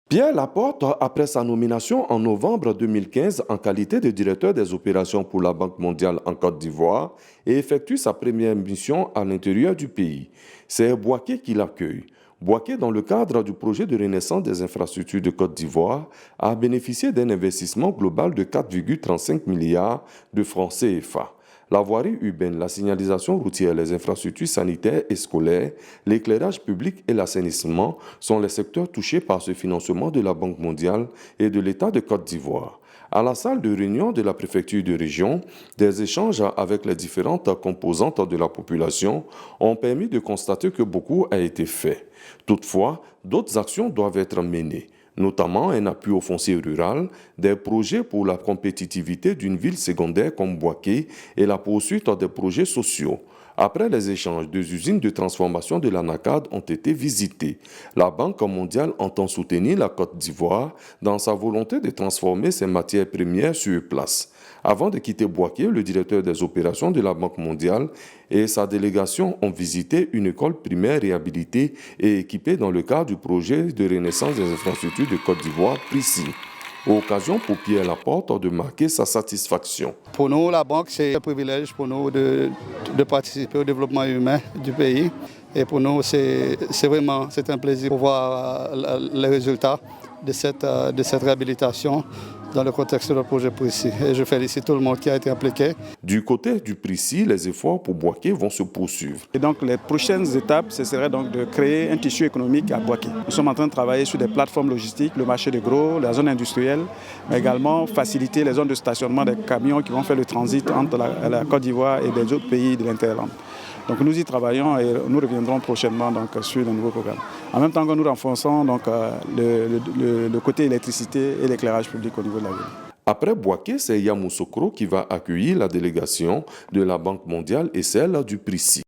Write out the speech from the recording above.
Pierre Laporte, après sa nomination en novembre 2015 en qualité de directeur des opérations pour la Banque mondiale en Côte d'Ivoire, effectue sa première mission à l'intérieur du pays. C'est Bouaké qui l'accueille. Bouaké, dans le cadre du projet de renaissance des infrastructures de Côte d'Ivoire, a bénéficié d'un investissement global de 4,35 milliards de francs CFA. La voirie urbaine, la signalisation routière, les infrastructures sanitaires et scolaires, l'éclairage public et l'assainissement sont les secteurs touchés par ce financement de la Banque mondiale et de l'État de Côte d'Ivoire. À la salle de réunion de la préfecture de région, des échanges avec les différentes composantes de la population ont permis de constater que beaucoup a été fait. Toutefois, d'autres actions doivent être menées, notamment un appui au foncier rural, des projets pour la compétitivité d'une ville secondaire comme Bouaké et la poursuite des projets sociaux. Après les échanges, 2 usines de transformation de l'ANACAD ont été visitées. La Banque mondiale entend soutenir la Côte d'Ivoire dans sa volonté de transformer ses matières premières sur place. Avant de quitter Bouaké, le directeur des opérations de la Banque mondiale et sa délégation ont visité une école primaire réhabilitée et équipée dans le cadre du projet de renaissance des infrastructures de Côte d'Ivoire, PRICI. Occasion pour Pierre Laporte de marquer sa satisfaction. Pour nous, la banque, c'est un privilège pour nous de participer au développement humain du pays. Et pour nous, c'est un plaisir de voir les résultats de cette réhabilitation dans le contexte du projet PRICI. Et je félicite tout le monde qui a été impliqué. Du côté du PRICI, les efforts pour Bouaké vont se poursuivre. Et donc les prochaines étapes, ce serait donc de créer un tissu économique à Bouaké. Nous sommes en train de travailler sur des plateformes logistiques, le marché de gros, la zone industrielle, mais également faciliter les zones de stationnement des camions qui vont faire le transit entre la Côte d'Ivoire et des autres pays de l'Interland. Donc nous y travaillons et nous reviendrons prochainement donc, sur le nouveau programme. En même temps que nous renforçons donc, le côté électricité et l'éclairage public au niveau de la ville. Après Bouaké, c'est Yamoussoukro qui va accueillir la délégation de la Banque mondiale et celle du PRICI.